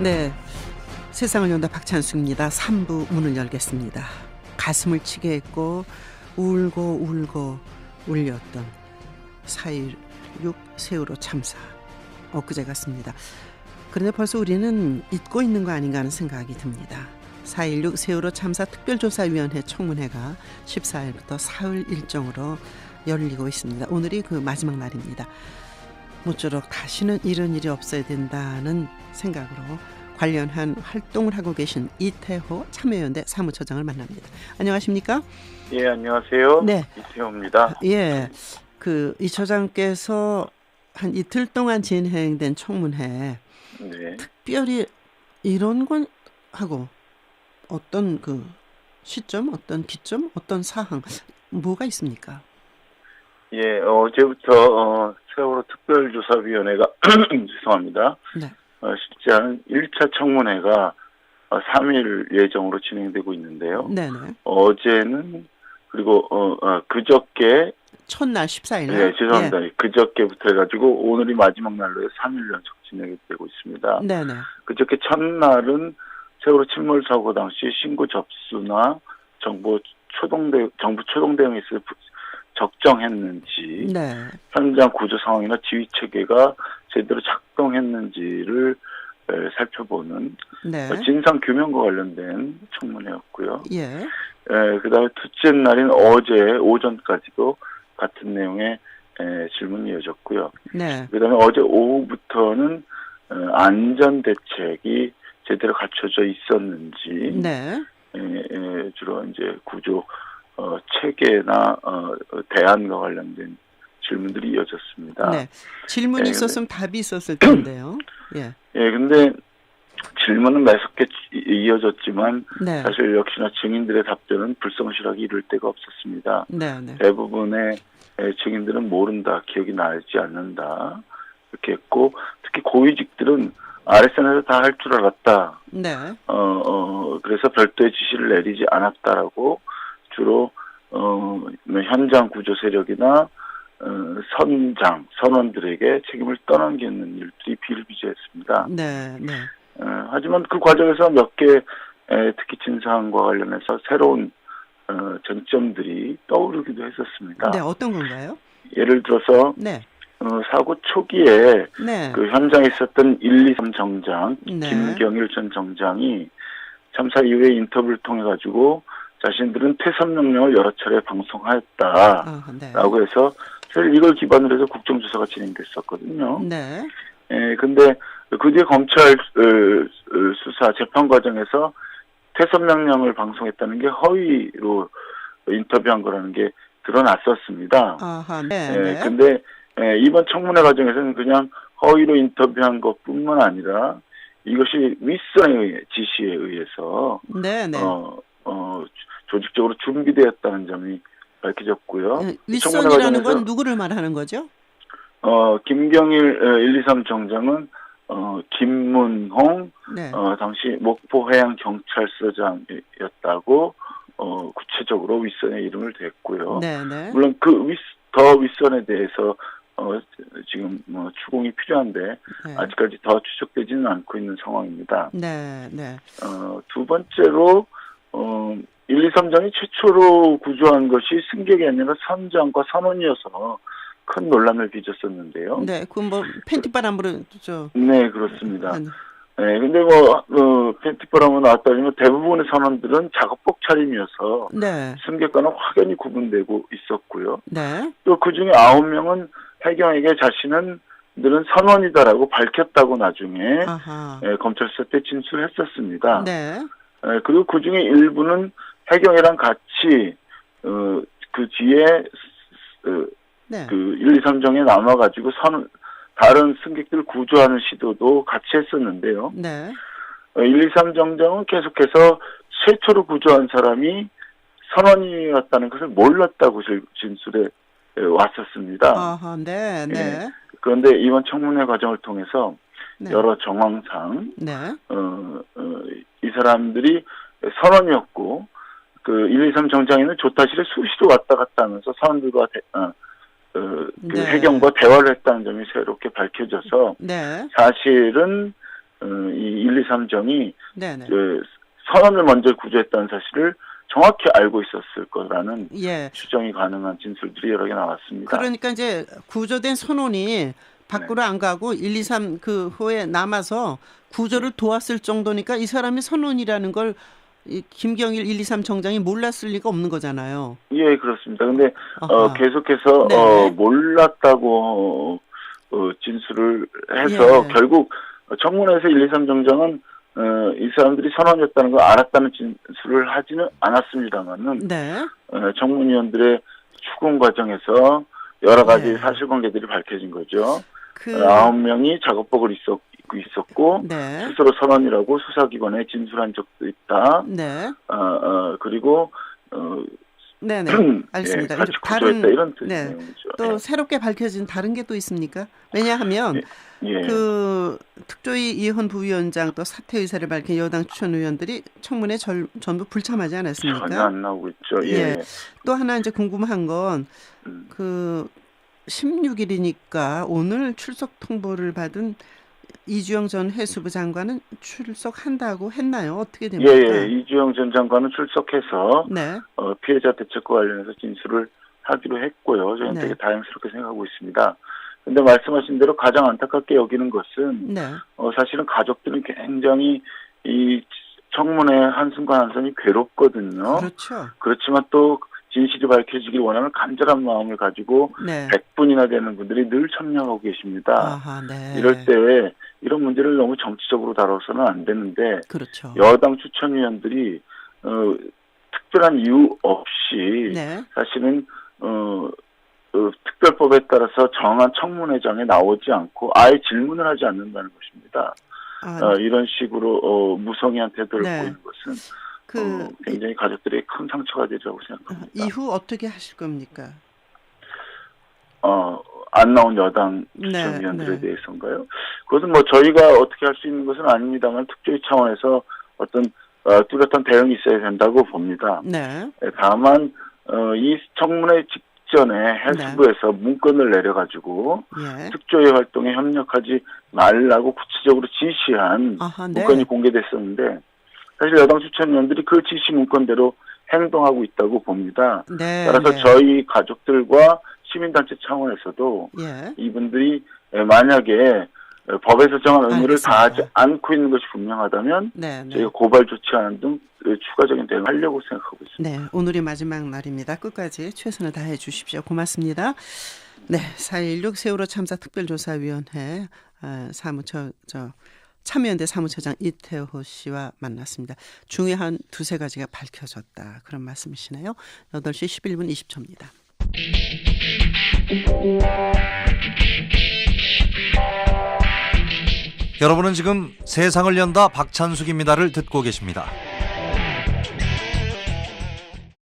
네, 세상을 연다 박찬수입니다. 3부 문을 열겠습니다. 가슴을 치게 했고 울고 울렸던 4.16 세월호 참사 엊그제 같습니다. 그런데 벌써 우리는 잊고 있는 거 아닌가 하는 생각이 듭니다. 4.16 세월호 참사 특별조사위원회 청문회가 14일부터 사흘 일정으로 열리고 있습니다. 오늘이 그 마지막 날입니다. 모쪼록 다시는 이런 일이 없어야 된다는 생각으로 관련한 활동을 하고 계신 이태호 참여연대 사무처장을 만납니다. 안녕하십니까? 예, 안녕하세요. 네, 이태호입니다. 예, 이 처장께서 한 이틀 동안 진행된 청문회, 네. 특별히 이런 건 하고 어떤 그 시점, 어떤 기점, 어떤 사항 뭐가 있습니까? 예, 어제부터 세월호 특별조사위원회가 죄송합니다. 네. 실제는 1차 청문회가 3일 예정으로 진행되고 있는데요. 네네. 어제는 그리고 그저께 첫날 14일. 네, 죄송합니다. 예. 그저께부터 해가지고 오늘이 마지막 날로 3일 연속 진행이 되고 있습니다. 네네. 그저께 첫날은 세월호 침몰 사고 당시 신고 접수나 정부 초동 대응에 있어 적정했는지, 네. 현장 구조 상황이나 지휘 체계가 제대로 작동했는지를 살펴보는 네. 진상 규명과 관련된 청문회였고요. 예. 그다음에 둘째 날인 어제 오전까지도 같은 내용의 질문이 이어졌고요. 네. 그다음에 어제 오후부터는 안전 대책이 제대로 갖춰져 있었는지, 네. 주로 이제 구조 체계나 대안과 관련된 질문들이 이어졌습니다. 네. 질문이 있었으면 답이 있었을 텐데요. 예. 예, 근데 질문은 매섭게 이어졌지만 네. 사실 역시나 증인들의 답변은 불성실하게 이를 데가 없었습니다. 네. 네. 대부분의 증인들은 모른다, 기억이 나지 않는다 이렇게 했고, 특히 고위직들은 아랫선에서 다 할 줄 알았다. 네. 그래서 별도의 지시를 내리지 않았다라고 주로 현장 구조 세력이나 선원들에게 책임을 떠넘기는 일들이 비일비재했습니다. 네. 네. 하지만 그 과정에서 몇 개 특히 진상과 관련해서 새로운 쟁점들이 떠오르기도 했었습니다. 네. 어떤 건가요? 예를 들어서 네. 사고 초기에 네. 그 현장에 있었던 123 정장 네. 김경일 전 정장이 참사 이후에 인터뷰를 통해 가지고 자신들은 퇴선 명령을 여러 차례 방송하였다라고 네. 해서 사실 이걸 기반으로 해서 국정조사가 진행됐었거든요. 네. 근데 그 뒤에 검찰 수사 재판 과정에서 퇴선 명령을 방송했다는 게 허위로 인터뷰한 거라는 게 드러났었습니다. 아하. 네. 네. 근데 이번 청문회 과정에서는 그냥 허위로 인터뷰한 것뿐만 아니라 이것이 윗선의 지시에 의해서 네. 네. 조직적으로 준비되었다는 점이 밝혀졌고요. 윗선이라는 건 누구를 말하는 거죠? 김경일 123 정장은 김문홍 네. 당시 목포해양경찰서장이었다고 구체적으로 윗선의 이름을 댔고요. 네. 네. 물론 그 더 윗선에 대해서 지금 추궁이 필요한데 네. 아직까지 더 추적되지는 않고 있는 상황입니다. 네. 네. 두 번째로 123장이 최초로 구조한 것이 승객이 아니라 선장과 선원이어서 큰 논란을 빚었었는데요. 네. 그 팬티바람으로 네, 그렇습니다. 네, 근데 팬티바람은 나왔다지만 대부분의 선원들은 작업복 차림이어서 네. 승객과는 확연히 구분되고 있었고요. 네. 또 그 중에 9명은 해경에게 자신들은 선원이다라고 밝혔다고 나중에 검찰 수사 때 진술했었습니다. 네. 그리고 그 중에 일부는 해경이랑 같이 그 뒤에 네. 그 123정에 남아가지고 다른 승객들을 구조하는 시도도 같이 했었는데요. 네. 123 정장은 계속해서 최초로 구조한 사람이 선원이었다는 것을 몰랐다고 진술해 왔었습니다. 아하, 네, 네. 그런데 이번 청문회 과정을 통해서 네. 여러 정황상 네. 이 사람들이 선원이었고 그 123 정장에는 조타실에 수시로 왔다 갔다 하면서 선원들과 그 네. 해경과 대화를 했다는 점이 새롭게 밝혀져서 네. 사실은 이 123정이 네네. 선원을 먼저 구조했다는 사실을 정확히 알고 있었을 거라는 예. 추정이 가능한 진술들이 여러 개 나왔습니다. 그러니까 이제 구조된 선원이 밖으로 안 가고 123 그 호에 남아서 구조를 도왔을 정도니까 이 사람이 선원이라는 걸 이 김경일 123 정장이 몰랐을 리가 없는 거잖아요. 예, 그렇습니다. 근데 아하. 계속해서 네네. 몰랐다고 진술을 해서 예. 결국 청문회에서 123 정장은 이 사람들이 선원이었다는 걸 알았다는 진술을 하지는 않았습니다만은 네. 청문위원들의 추궁 과정에서 여러 가지 예. 사실관계들이 밝혀진 거죠. 그 9명이 작업복을 입고 있었고 네. 스스로 선원이라고 수사기관에 진술한 적도 있다. 네. 그리고 네네. 알겠습니다. 예, 같이 이제 구조했다 이런 뜻의 네. 내용이죠. 또 새롭게 밝혀진 다른 게 또 있습니까? 왜냐하면 예. 그 특조위 이현 부위원장 또 사퇴 의사를 밝힌 여당 추천 의원들이 청문회 전부 불참하지 않았습니까? 전혀 안 나오고 있죠. 예. 예. 또 하나 이제 궁금한 건 음. 그 16일이니까 오늘 출석 통보를 받은 이주영 전 해수부 장관은 출석한다고 했나요? 어떻게 됩니까? 예. 이주영 전 장관은 출석해서 네. 피해자 대책과 관련해서 진술을 하기로 했고요. 저는 네. 되게 다행스럽게 생각하고 있습니다. 근데 말씀하신 대로 가장 안타깝게 여기는 것은 네. 사실은 가족들은 굉장히 이 청문회 한순간 한순간이 괴롭거든요. 그렇죠. 그렇지만 또 진실이 밝혀지길 원하는 간절한 마음을 가지고 네. 100분이나 되는 분들이 늘 참여하고 계십니다. 아하, 네. 이럴 때 이런 문제를 너무 정치적으로 다뤄서는 안 되는데 그렇죠. 여당 추천위원들이 특별한 이유 없이 네. 사실은 특별법에 따라서 정한 청문회장에 나오지 않고 아예 질문을 하지 않는다는 것입니다. 이런 식으로 무성의한 태도를 네. 보이는 것은 그 굉장히 가족들에게 큰 상처가 되리라고 생각합니다. 이후 어떻게 하실 겁니까? 안 나온 여당 네, 추천위원들에 네. 대해서인가요? 그것은 뭐 저희가 어떻게 할 수 있는 것은 아닙니다만 특조위 차원에서 어떤 뚜렷한 대응이 있어야 된다고 봅니다. 네. 다만 이 청문회 직전에 해수부에서 문건을 내려가지고 예. 특조위 활동에 협력하지 말라고 구체적으로 지시한 아하, 네. 문건이 공개됐었는데 사실 여당 추천위원들이 그 지시 문건대로 행동하고 있다고 봅니다. 네. 따라서 네. 저희 가족들과 시민단체 차원에서도 예. 이분들이 만약에 법에서 정한 의무를 알겠습니다. 다하지 않고 있는 것이 분명하다면 네. 네. 저희가 고발 조치하는 등 추가적인 대응을 하려고 생각하고 있습니다. 네, 오늘이 마지막 날입니다. 끝까지 최선을 다해 주십시오. 고맙습니다. 네, 4.16 세월호 참사 특별조사위원회 참여연대 사무처장 이태호 씨와 만났습니다. 중요한 두세 가지가 밝혀졌다. 그런 말씀이시네요. 8시 11분 20초입니다. 여러분은 지금 세상을 연다 박찬숙입니다를 듣고 계십니다.